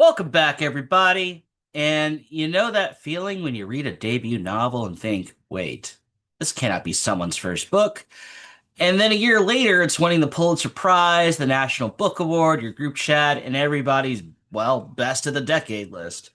Welcome back, everybody. And you know that feeling when you read a debut novel and think, wait, this cannot be someone's first book. And then a year later, it's winning the Pulitzer Prize, the National Book Award, your group chat, and everybody's, well, best of the decade list.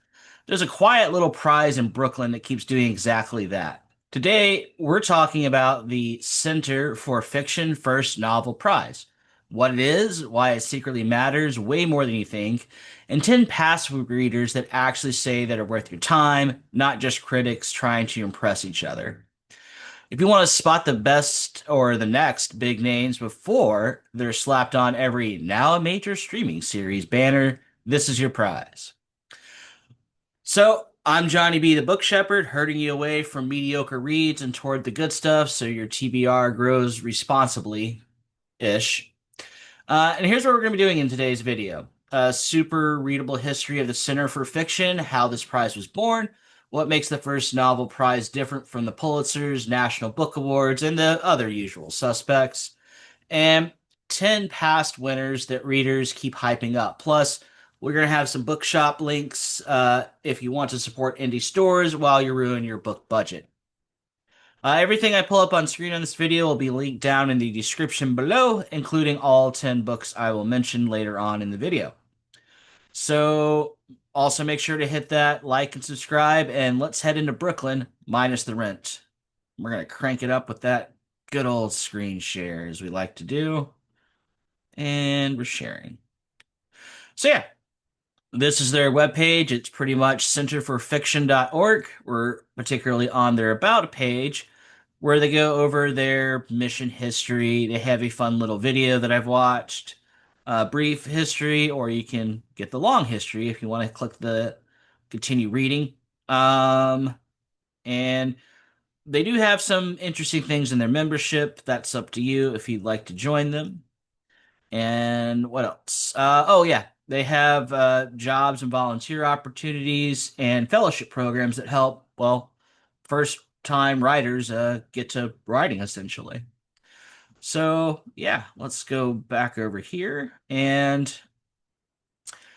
There's a quiet little prize in Brooklyn that keeps doing exactly that. Today, we're talking about the Center for Fiction First Novel Prize. What it is, why it secretly matters way more than you think, and 10 passive readers that actually say that are worth your time, not just critics trying to impress each other. If you want to spot the best or the next big names before they're slapped on every now a major streaming series banner, this is your prize. So, I'm Johnny B, the book shepherd, herding you away from mediocre reads and toward the good stuff so your TBR grows responsibly ish. And here's what we're going to be doing in today's video. A super readable history of the Center for Fiction, how this prize was born, what makes the first novel prize different from the Pulitzers, National Book Awards, and the other usual suspects, and 10 past winners that readers keep hyping up. Plus, we're going to have some bookshop links if you want to support indie stores while you ruin your book budget. Everything I pull up on screen on this video will be linked down in the description below, including all 10 books I will mention later on in the video. So, also make sure to hit that like and subscribe, and let's head into Brooklyn, minus the rent. We're going to crank it up with that good old screen share, as we like to do. And we're sharing. So, yeah, this is their webpage. It's pretty much centerforfiction.org. We're particularly on their About page, where they go over their mission history. They have a fun little video that I've watched, a brief history, or you can get the long history if you want to click the continue reading. And they do have some interesting things in their membership. That's up to you if you'd like to join them. And what else? Oh, yeah. They have jobs and volunteer opportunities and fellowship programs that help, well, first time writers get to writing essentially. So, yeah, let's go back over here. And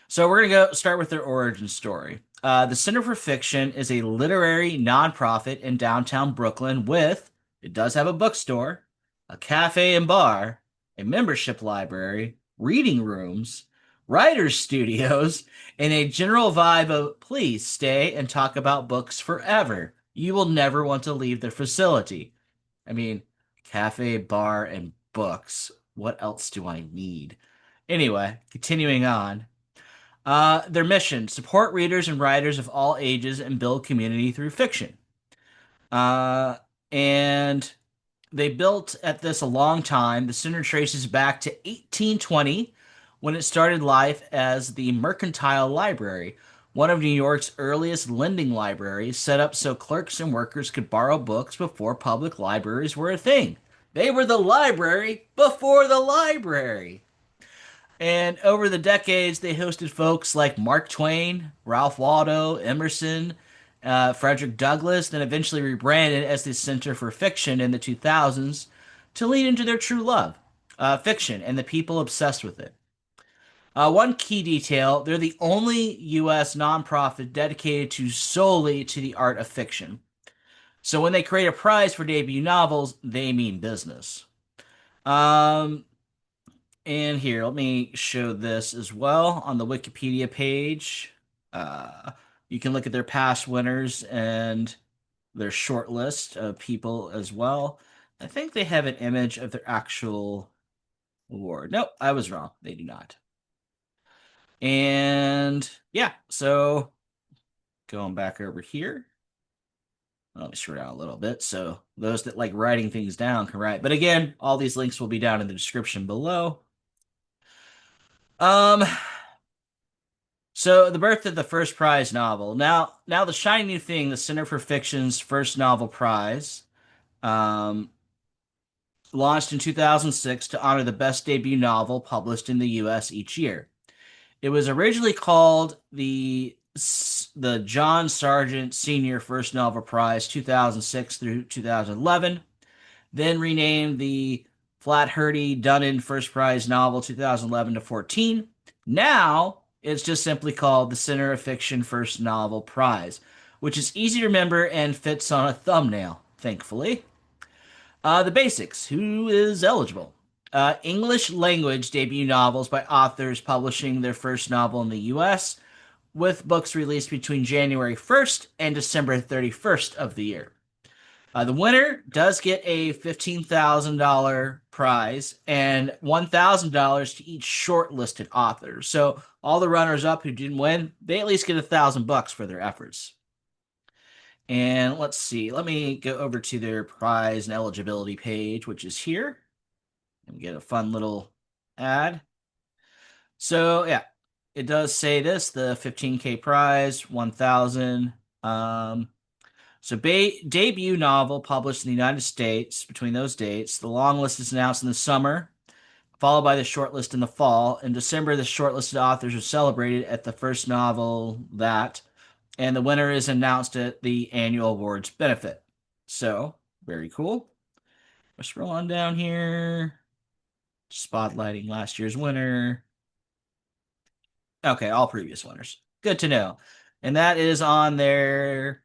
so we're going to go start with their origin story. The Center for Fiction is a literary nonprofit in downtown Brooklyn it does have a bookstore, a cafe and bar, a membership library, reading rooms, writers' studios, and a general vibe of please stay and talk about books forever. You will never want to leave their facility. I mean, cafe, bar, and books. What else do I need? Anyway, continuing on. Their mission: support readers and writers of all ages and build community through fiction. Uh, and they built at this a long time. The center traces back to 1820 when it started life as the Mercantile Library, one of New York's earliest lending libraries, set up so clerks and workers could borrow books before public libraries were a thing. They were the library before the library. And over the decades, they hosted folks like Mark Twain, Ralph Waldo Emerson, Frederick Douglass, then eventually rebranded as the Center for Fiction in the 2000s to lead into their true love, fiction, and the people obsessed with it. One key detail, they're the only U.S. nonprofit dedicated solely to the art of fiction. So when they create a prize for debut novels, they mean business. Um, and here, let me show this as well on the Wikipedia page. You can look at their past winners and their short list of people as well. I think they have an image of their actual award. Nope, I was wrong. They do not. And yeah, so going back over here. Let me scroll down a little bit so those that like writing things down can write. But again, all these links will be down in the description below. Um, so the birth of the first prize novel. Now the shiny new thing, the Center for Fiction's first novel prize, um, launched in 2006 to honor the best debut novel published in the U.S. each year. It was originally called the John Sargent Senior First Novel Prize 2006 through 2011, then renamed the Flaherty Dunnan First Prize Novel 2011 to 14. Now It's just simply called the Center of Fiction First Novel Prize, which is easy to remember and fits on a thumbnail, thankfully. The basics. Who is eligible? English language debut novels by authors publishing their first novel in the US, with books released between January 1st and December 31st of the year. The winner does get a $15,000 prize and $1,000 to each shortlisted author. So all the runners up who didn't win, they at least get $1,000 for their efforts. And let's see, let me go over to their prize and eligibility page, which is here, and get a fun little ad. So yeah, it does say this, the 15K prize, 1,000. So debut novel published in the United States between those dates. The long list is announced in the summer, followed by the short list in the fall. In December, the shortlisted authors are celebrated at the first novel that, and the winner is announced at the annual awards benefit. So, very cool. We'll scroll on down here. Spotlighting last year's winner. Okay, all previous winners. Good to know. And that is on their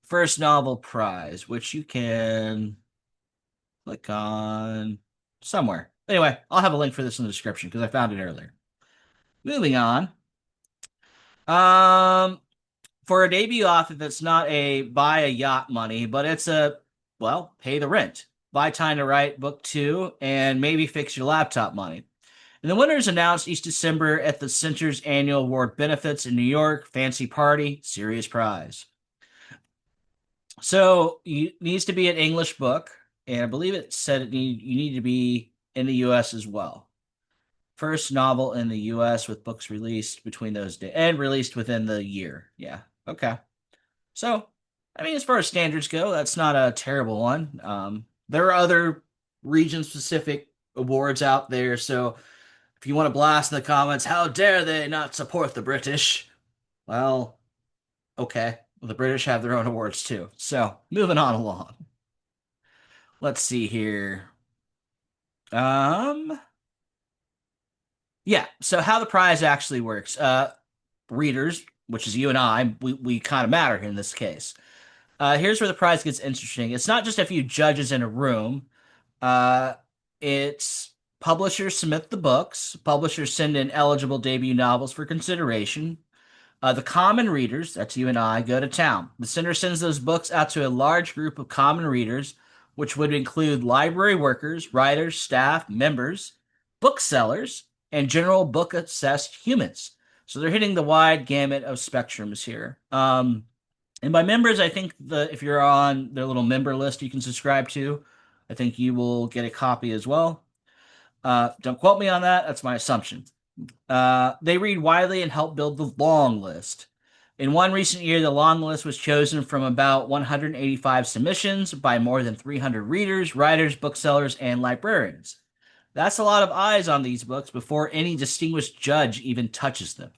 first novel prize, which you can click on somewhere. Anyway, I'll have a link for this in the description because I found it earlier. Moving on. Um, for a debut author that's not a buy a yacht money, but it's a, well, pay the rent, buy time to write book two, and maybe fix your laptop money. And the winner is announced each December at the Center's annual award benefits in New York. Fancy party, serious prize. So it needs to be an English book, and I believe it said you need to be in the U.S. as well. First novel in the U.S. with books released between those days and released within the year. Yeah. Okay. So, I mean, as far as standards go, that's not a terrible one. There are other region-specific awards out there, so if you want to blast in the comments, how dare they not support the British? Well, okay. Well, the British have their own awards too. So, moving on along. Let's see here. Um, yeah, so how the prize actually works. Readers, which is you and I, we kind of matter in this case. Here's where the prize gets interesting. It's not just a few judges in a room. Uh, it's publishers submit the books. Publishers send in eligible debut novels for consideration. The common readers, that's you and I, go to town. The center sends those books out to a large group of common readers, which would include library workers, writers, staff, members, booksellers, and general book obsessed humans. So they're hitting the wide gamut of spectrums here. And by members, I think if you're on their little member list you can subscribe to, I think you will get a copy as well. Don't quote me on that. That's my assumption. They read widely and help build the long list. In one recent year, the long list was chosen from about 185 submissions by more than 300 readers, writers, booksellers, and librarians. That's a lot of eyes on these books before any distinguished judge even touches them.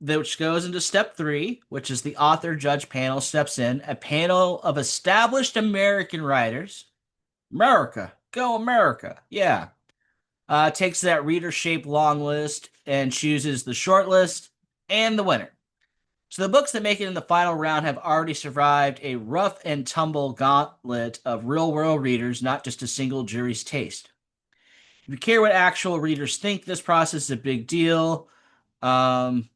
Which goes into step three, which is the author judge panel steps in, a panel of established American writers. America, go America. Yeah. Takes that reader-shaped long list and chooses the short list and the winner. So the books that make it in the final round have already survived a rough and tumble gauntlet of real-world readers, not just a single jury's taste. If you care what actual readers think, this process is a big deal. Well,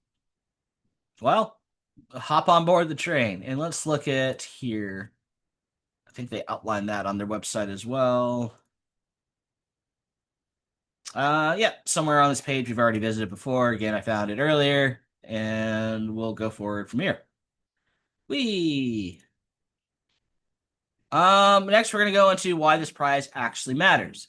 hop on board the train and let's look at here. I think they outline that on their website as well. Yeah, somewhere on this page we've already visited before. Again, I found it earlier, and we'll go forward from here. Whee! Next we're gonna go into why this prize actually matters.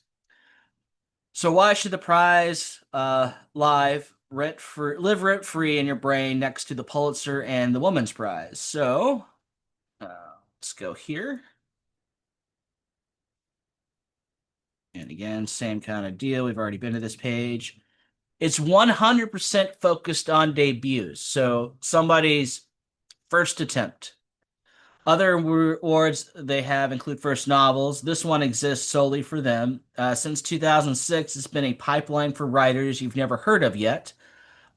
So why should the prize live live rent free in your brain next to the Pulitzer and the Woman's Prize? So let's go here. And again, same kind of deal. We've already been to this page. It's 100% focused on debuts. So somebody's first attempt. Other awards they have include first novels. This one exists solely for them. Since 2006, it's been a pipeline for writers you've never heard of yet,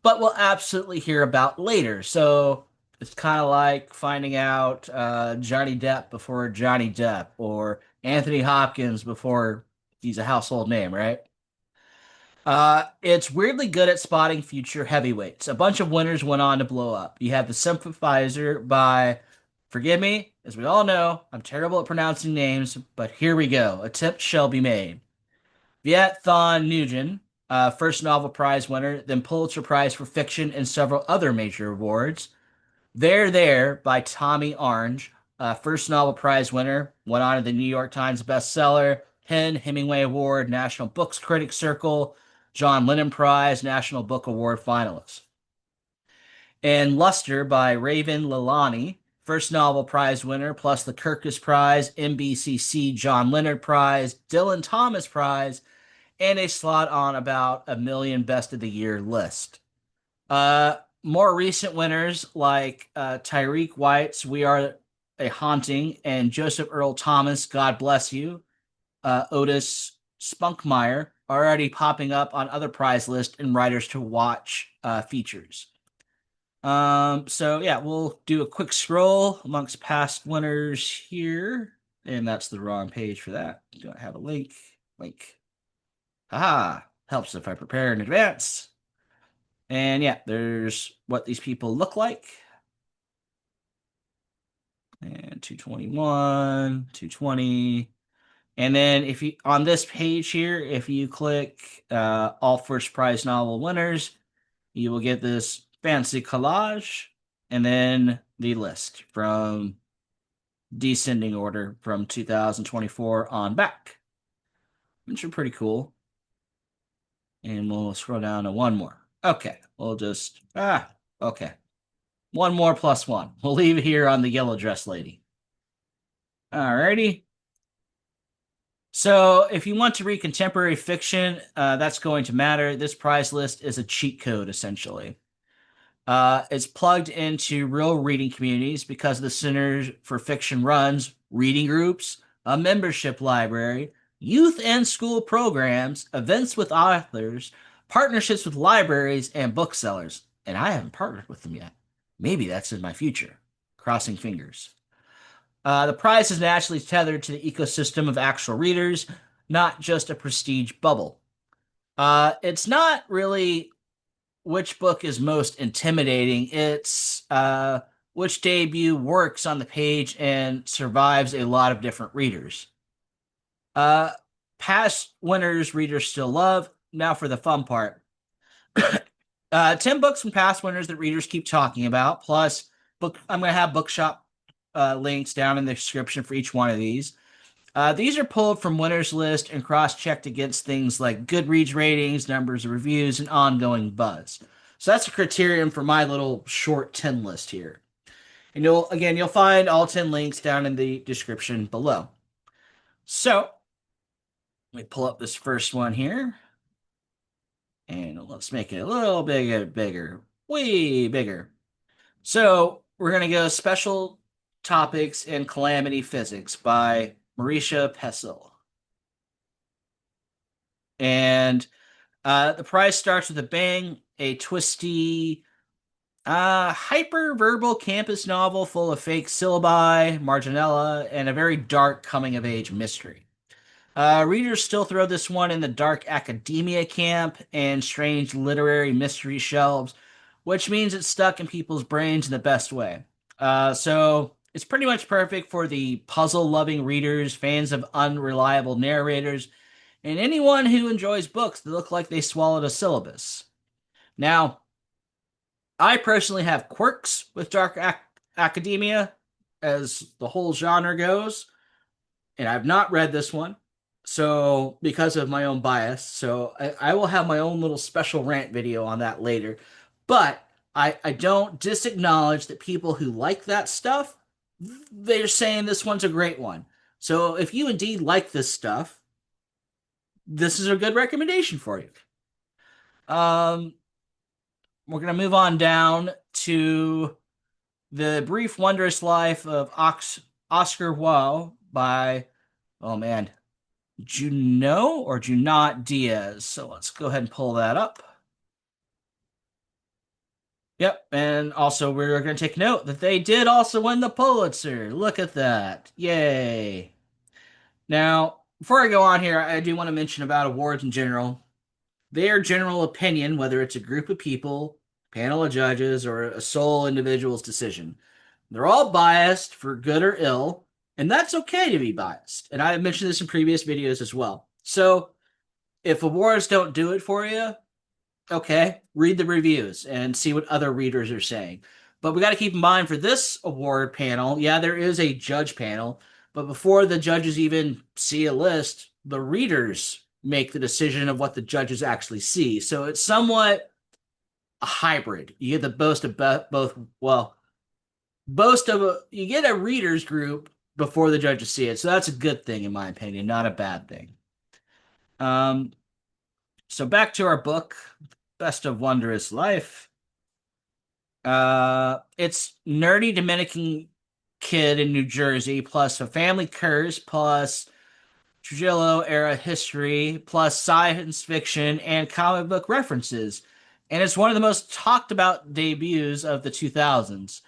but will absolutely hear about later. So it's kind of like finding out Johnny Depp before Johnny Depp or Anthony Hopkins before he's a household name, right? It's weirdly good at spotting future heavyweights. A bunch of winners went on to blow up. You have The Sympathizer by, forgive me, as we all know, I'm terrible at pronouncing names, but here we go. Attempt shall be made. Viet Thanh Nguyen, first novel prize winner, then Pulitzer Prize for fiction and several other major awards. There by Tommy Orange, first novel prize winner, went on to the New York Times bestseller, PEN Hemingway Award, National Books Critics Circle, John Lennon Prize, National Book Award finalist. And Luster by Raven Lalani, first novel prize winner, plus the Kirkus Prize, NBCC John Leonard Prize, Dylan Thomas Prize, and a slot on about a million best of the year list. More recent winners like Tyreek White's We Are a Haunting and Joseph Earl Thomas, God Bless You, Otis Spunkmeyer are already popping up on other prize lists and writers to watch features. So yeah, we'll do a quick scroll amongst past winners here. And that's the wrong page for that. Do I have a link? Link. Haha. Helps if I prepare in advance. And yeah, there's what these people look like. And 221, 220. And then if you on this page here, if you click all first prize novel winners, you will get this fancy collage and then the list from descending order from 2024 on back, which are pretty cool. And we'll scroll down to one more. Okay, we'll just, okay. One more plus one. We'll leave it here on the yellow dress lady. Alrighty. So if you want to read contemporary fiction, that's going to matter. This prize list is a cheat code, essentially. It's plugged into real reading communities because the Center for Fiction runs reading groups, a membership library, youth and school programs, events with authors, partnerships with libraries and booksellers. And I haven't partnered with them yet. Maybe that's in my future. Crossing fingers. The prize is naturally tethered to the ecosystem of actual readers, not just a prestige bubble. It's not really which book is most intimidating. It's which debut works on the page and survives a lot of different readers. Uh, Past winners readers still love. Now for the fun part. 10 books from past winners that readers keep talking about. Plus, I'm going to have Bookshop links down in the description for each one of these. These are pulled from winners list and cross-checked against things like Goodreads ratings, numbers of reviews, and ongoing buzz. So that's a criterion for my little short 10 list here. And you'll find all 10 links down in the description below. So let me pull up this first one here. And let's make it a little bigger, way bigger. So we're going to go Special Topics in Calamity Physics by Marisha Pessel. And the prize starts with a bang, a twisty, hyper-verbal campus novel full of fake syllabi, marginella, and a very dark coming-of-age mystery. Readers still throw this one in the dark academia camp and strange literary mystery shelves, which means it's stuck in people's brains in the best way. So it's pretty much perfect for the puzzle-loving readers, fans of unreliable narrators, and anyone who enjoys books that look like they swallowed a syllabus. Now, I personally have quirks with dark academia, as the whole genre goes, and I've not read this one. So, because of my own bias, so I will have my own little special rant video on that later. But I don't disacknowledge that people who like that stuff, they're saying this one's a great one. So, if you indeed like this stuff, this is a good recommendation for you. We're going to move on down to The Brief Wondrous Life of Oscar Wilde by, oh man, Juno or Junot Diaz. So let's go ahead and pull that up. Yep, and also we're going to take note that they did also win the Pulitzer. Look at that. Yay. Now, before I go on here, I do want to mention about awards in general. Their general opinion, whether it's a group of people, panel of judges, or a sole individual's decision. They're all biased for good or ill, and that's okay to be biased. And I mentioned this in previous videos as well. So if awards don't do it for you, okay, read the reviews and see what other readers are saying. But we got to keep in mind for this award panel, yeah, there is a judge panel, but before the judges even see a list, the readers make the decision of what the judges actually see. So it's somewhat a hybrid. You get the boast of both, well, you get a readers group before the judges see it. So that's a good thing in my opinion, not a bad thing. Um, so back to our book, Best of Wondrous Life. It's nerdy Dominican kid in New Jersey, plus a family curse, plus Trujillo era history, plus science fiction and comic book references. And it's one of the most talked about debuts of the 2000s.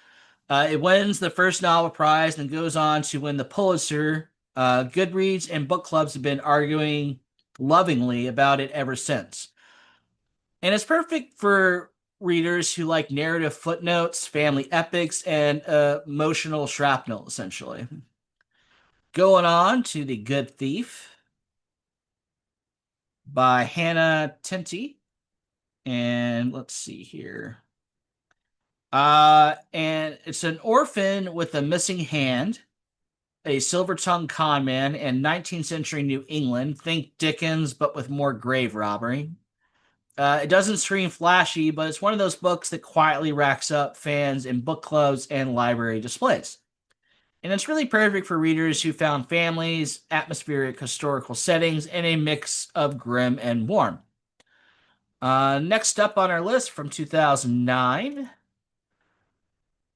It wins the first novel prize and goes on to win the Pulitzer. Goodreads and book clubs have been arguing lovingly about it ever since. And it's perfect for readers who like narrative footnotes, family epics, and emotional shrapnel, essentially. Going on to The Good Thief by Hannah Tinty. And let's see here. And it's an orphan with a missing hand, a silver-tongued con man in 19th century New England. Think Dickens, but with more grave robbery. It doesn't scream flashy, but it's one of those books that quietly racks up fans in book clubs and library displays. And it's really perfect for readers who found families, atmospheric historical settings, and a mix of grim and warm. Next up on our list from 2009,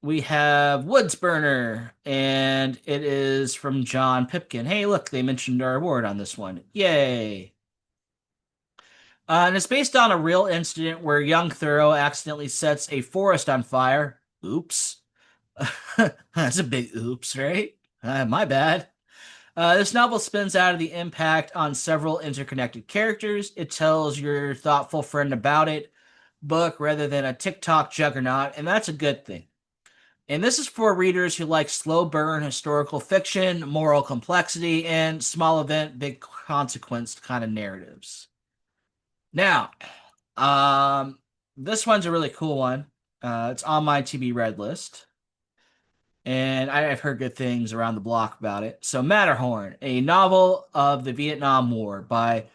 we have Woods Burner, and it is from John Pipkin. Hey, look, they mentioned our award on this one. Yay! And it's based on a real incident where young Thoreau accidentally sets a forest on fire. Oops. That's a big oops, right? My bad. This novel spins out of the impact on several interconnected characters. It tells your thoughtful friend about it book rather than a TikTok juggernaut, and that's a good thing. And this is for readers who like slow burn historical fiction, moral complexity, and small event, big consequence kind of narratives. Now, um, this one's a really cool one. It's on my to be read list, and I've heard good things around the block about it. So, Matterhorn, a novel of the Vietnam War by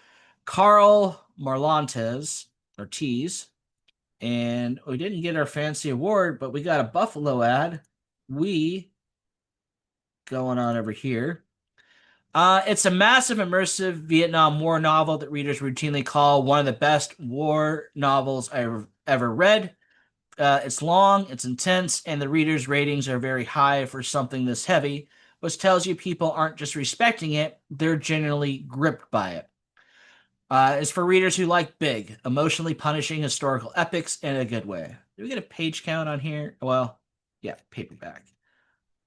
Carl Marlantes or Tees. And we didn't get our fancy award, but we got a Buffalo ad. We going on over here. It's a massive, immersive Vietnam War novel that readers routinely call one of the best war novels I've ever read. It's long, it's intense, and the readers' ratings are very high for something this heavy, which tells you people aren't just respecting it, they're genuinely gripped by it. It's for readers who like big, emotionally punishing historical epics in a good way. Do we get a page count on here? Well, yeah, paperback.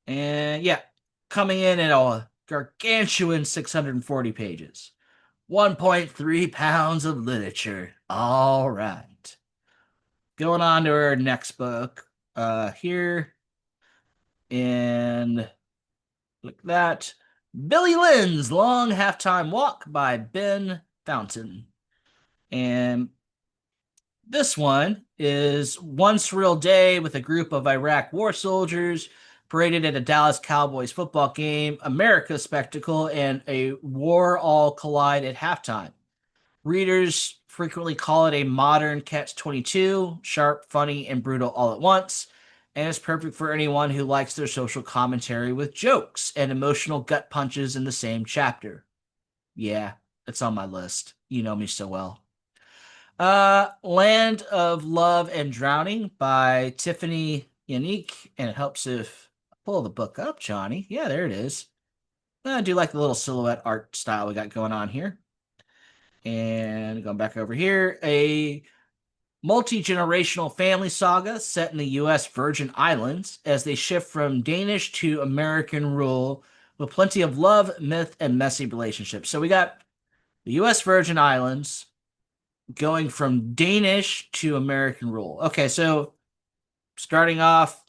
And yeah, coming in at a gargantuan 640 pages. 1.3 pounds of literature. All right. Going on to our next book here. And look at that. Billy Lynn's Long Halftime Walk by Ben Fountain. And this one is one surreal day with a group of Iraq war soldiers paraded at a Dallas Cowboys football game, America's spectacle, and a war all collide at halftime. Readers frequently call it a modern Catch-22, sharp, funny, and brutal all at once, and it's perfect for anyone who likes their social commentary with jokes and emotional gut punches in the same chapter. Yeah, it's on my list. You know me so well. Land of Love and Drowning by Tiffany unique, and it helps if I pull the book up, Johnny. Yeah, there it is. I do like the little silhouette art style we got going on here. And going back over here, a multi-generational family saga set in the U.S. Virgin Islands as they shift from Danish to American rule with plenty of love, myth, and messy relationships. So we got the U.S. Virgin Islands going from Danish to American rule. Okay, so starting off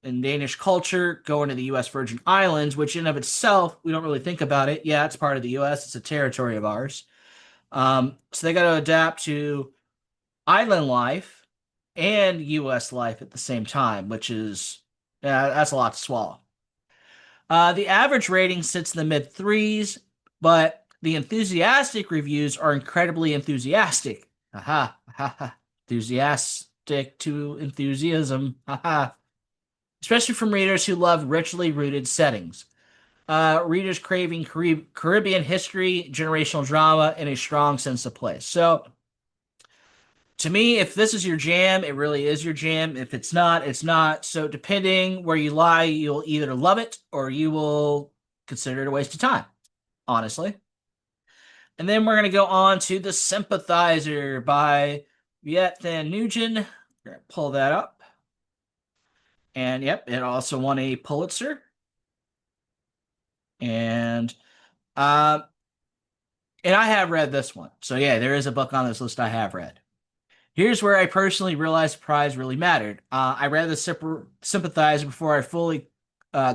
in Danish culture, going to the U.S. Virgin Islands, which in of itself, we don't really think about it. Yeah, it's part of the U.S., it's a territory of ours. So they got to adapt to island life and U.S. life at the same time, which is, yeah, that's a lot to swallow. The average rating sits in the mid threes, but the enthusiastic reviews are incredibly enthusiastic. Aha, ha, enthusiastic to enthusiasm. Haha. Especially from readers who love richly rooted settings. Readers craving Caribbean history, generational drama, and a strong sense of place. So, to me, if this is your jam, it really is your jam. If it's not, it's not. So, depending where you lie, you'll either love it or you will consider it a waste of time, honestly. And then we're going to go on to The Sympathizer by Viet Van Nugent. Pull that up. And yep, it also won a Pulitzer. And uh, and I have read this one. So yeah, there is a book on this list I have read. Here's where I personally realized the prize really mattered. I read the Sympathizer before I fully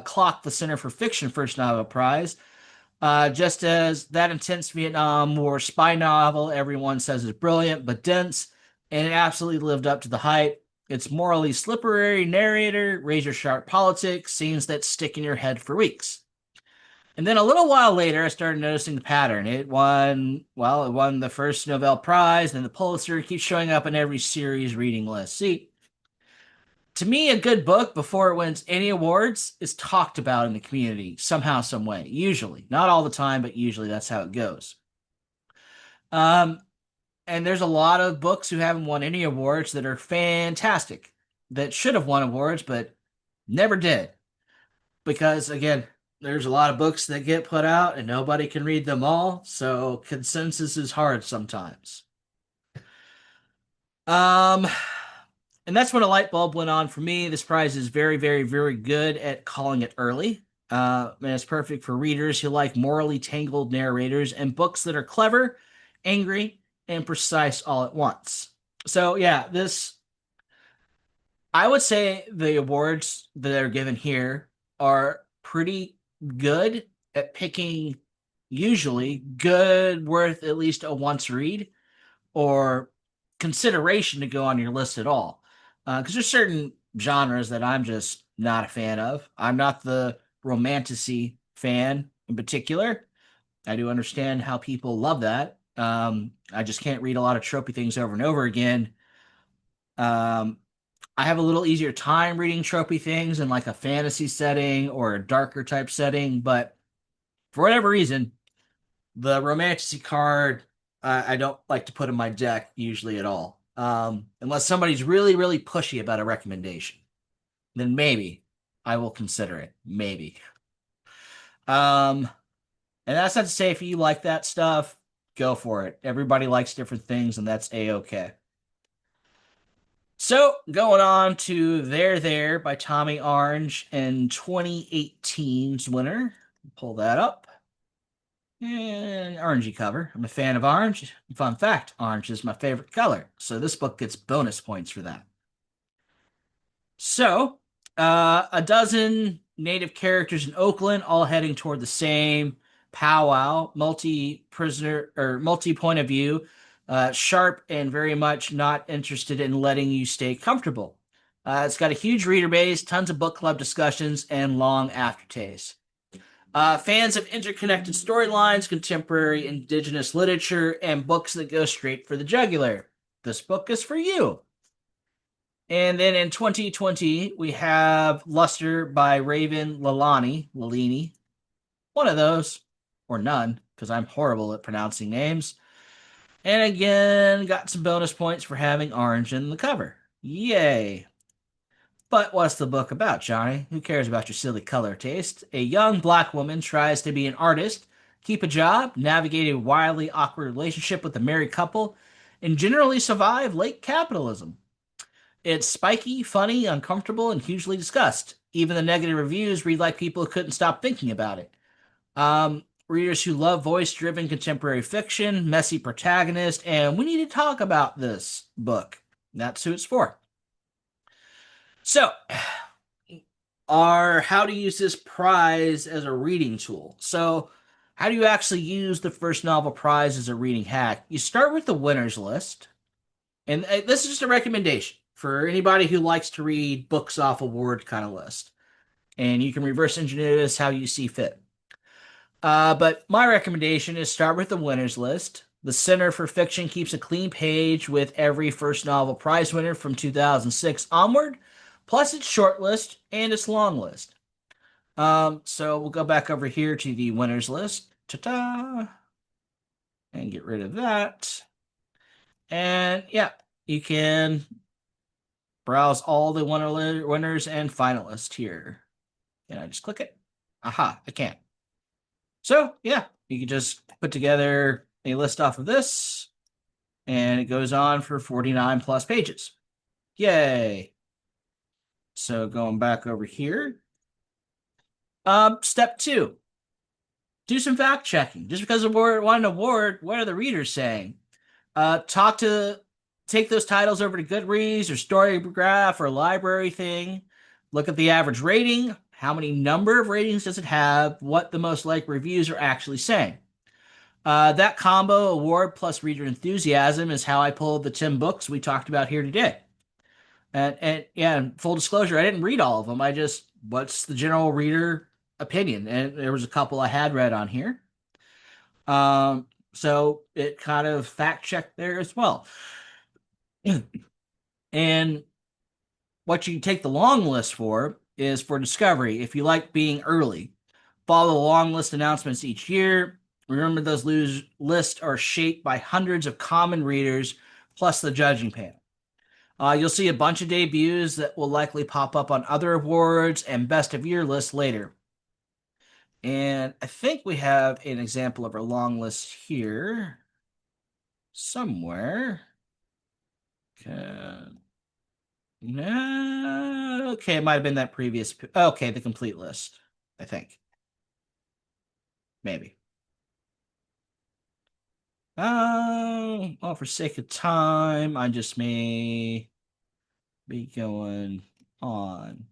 clocked the Center for Fiction First Novel Prize. Just as that intense Vietnam War spy novel everyone says is brilliant but dense, and it absolutely lived up to the hype. It's morally slippery narrator, razor sharp politics, scenes that stick in your head for weeks. And then a little while later, I started noticing the pattern. It won the first Nobel Prize, and the Pulitzer keeps showing up in every series reading list. See, to me, a good book before it wins any awards is talked about in the community somehow, some way. Usually, not all the time, but usually that's how it goes. Um, and there's a lot of books who haven't won any awards that are fantastic, that should have won awards, but never did. Because again, there's a lot of books that get put out and nobody can read them all, so consensus is hard sometimes. Um, and that's when a light bulb went on for me. This prize is very, very, very good at calling it early. And it's perfect for readers who like morally tangled narrators and books that are clever, angry, and precise all at once. So yeah, this I would say the awards that are given here are pretty good at picking usually good, worth at least a once read or consideration to go on your list at all. Because there's certain genres that I'm just not a fan of. I'm not the romanticy fan in particular. I do understand how people love that. I just can't read a lot of tropey things over and over again. Um, I have a little easier time reading tropey things in like a fantasy setting or a darker type setting, but for whatever reason, the romantasy card I don't like to put in my deck usually at all. Unless somebody's really, really pushy about a recommendation, then maybe I will consider it. Maybe. Um, and that's not to say if you like that stuff, go for it. Everybody likes different things, and that's a-okay. So, going on to There by Tommy Orange and 2018's winner. Pull that up. And orangey cover. I'm a fan of orange. Fun fact, orange is my favorite color. So this book gets bonus points for that. So, a dozen native characters in Oakland, all heading toward the same powwow, multi-prisoner or multi-point of view, sharp and very much not interested in letting you stay comfortable. It's got a huge reader base, tons of book club discussions, and long aftertaste. Fans of interconnected storylines, contemporary indigenous literature, and books that go straight for the jugular. This book is for you. And then in 2020, we have Luster by Raven Lalani. One of those, or none, because I'm horrible at pronouncing names. And again, got some bonus points for having orange in the cover. Yay. But what's the book about, Johnny? Who cares about your silly color taste? A young black woman tries to be an artist, keep a job, navigate a wildly awkward relationship with a married couple, and generally survive late capitalism. It's spiky, funny, uncomfortable, and hugely discussed. Even the negative reviews read like people who couldn't stop thinking about it. Readers who love voice-driven contemporary fiction, messy protagonist, and we need to talk about this book. That's who it's for. So, how to use this prize as a reading tool. So, how do you actually use the first novel prize as a reading hack? You start with the winners list, and this is just a recommendation for anybody who likes to read books off award kind of list. And you can reverse engineer this how you see fit. But my recommendation is start with the winners list. The Center for Fiction keeps a clean page with every first novel prize winner from 2006 onward, plus its short list and its long list. So we'll go back over here to the winners list. Ta-ta! And get rid of that. And yeah, you can browse all the winners and finalists here. Can I just click it? Aha, I can't. So yeah, you can just put together a list off of this, and it goes on for 49 plus pages. Yay! So going back over here, step 2, do some fact checking. Just because we won an award, what are the readers saying? Take those titles over to Goodreads or Storygraph or Library Thing. Look at the average rating. How many number of ratings does it have? What the most liked reviews are actually saying. That combo, award plus reader enthusiasm, is how I pulled the 10 books we talked about here today. And yeah, full disclosure, I didn't read all of them. What's the general reader opinion? And there was a couple I had read on here. So it kind of fact checked there as well. And what you take the long list for is for discovery. If you like being early, follow the long list announcements each year. Remember, those lists are shaped by hundreds of common readers plus the judging panel. You'll see a bunch of debuts that will likely pop up on other awards and best of year lists later. And I think we have an example of our long list here somewhere. Okay. No, okay, it might have been that previous. Okay, the complete list, I think. Maybe. Well, for sake of time, I just may be going on.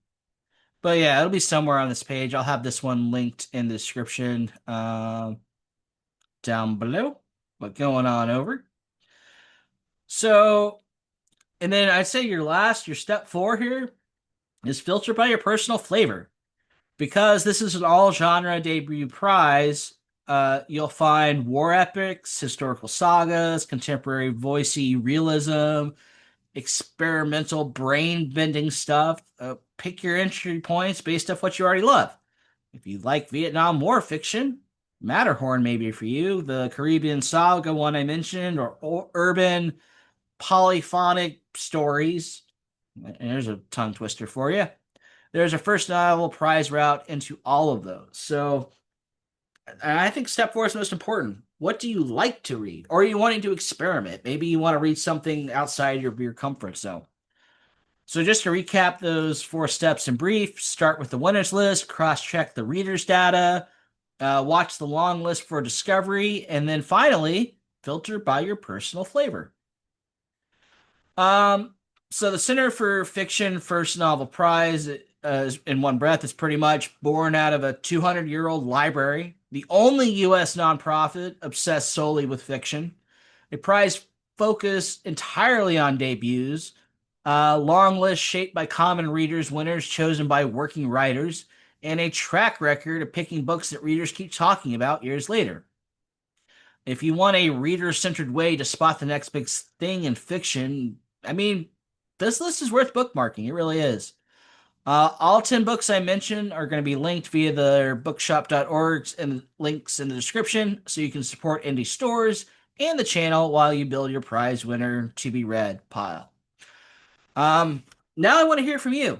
But yeah, it'll be somewhere on this page. I'll have this one linked in the description down below. But going on over. So, and then I'd say your step 4 here is filter by your personal flavor. Because this is an all genre debut prize, you'll find war epics, historical sagas, contemporary voicey realism, experimental brain bending stuff. Pick your entry points based off what you already love. If you like Vietnam War fiction, Matterhorn may be for you. The Caribbean Saga one I mentioned, or urban polyphonic stories. And there's a tongue twister for you. There's a first novel prize route into all of those. So I think step 4 is most important. What do you like to read? Or are you wanting to experiment? Maybe you want to read something outside your comfort zone. So just to recap those 4 steps in brief, start with the winners list, cross-check the readers' data, watch the long list for discovery, and then finally, filter by your personal flavor. So the Center for Fiction First Novel Prize, in one breath, is pretty much born out of a 200-year-old library, the only U.S. nonprofit obsessed solely with fiction. A prize focused entirely on debuts, long list shaped by common readers, winners chosen by working writers, and a track record of picking books that readers keep talking about years later. If you want a reader-centered way to spot the next big thing in fiction, I mean, this list is worth bookmarking. It really is. All 10 books I mentioned are going to be linked via their bookshop.org and links in the description so you can support indie stores and the channel while you build your prize winner to be read pile. Now I want to hear from you.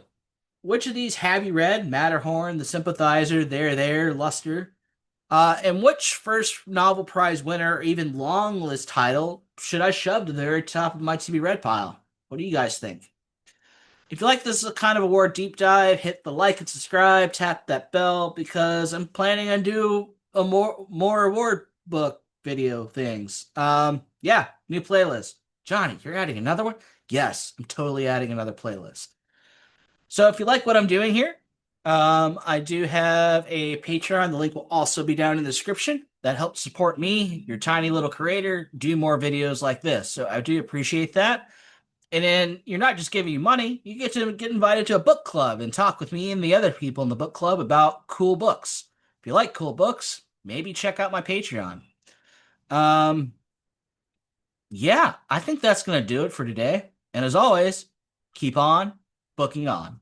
which of these have you read? Matterhorn, The Sympathizer, There, Luster. And which first novel prize winner or even long list title should I shove to the very top of my to be read pile? What do you guys think? If you like this kind of award deep dive, hit the like and subscribe, tap that bell because I'm planning on do a more award book video things. Yeah, new playlist. Johnny, you're adding another one? Yes, I'm totally adding another playlist. So if you like what I'm doing here, I do have a Patreon. The link will also be down in the description. That helps support me, your tiny little creator, do more videos like this. So I do appreciate that. And then you're not just giving you money, you get to get invited to a book club and talk with me and the other people in the book club about cool books. If you like cool books, maybe check out my Patreon. Um, yeah, I think that's going to do it for today. And as always, keep on booking on.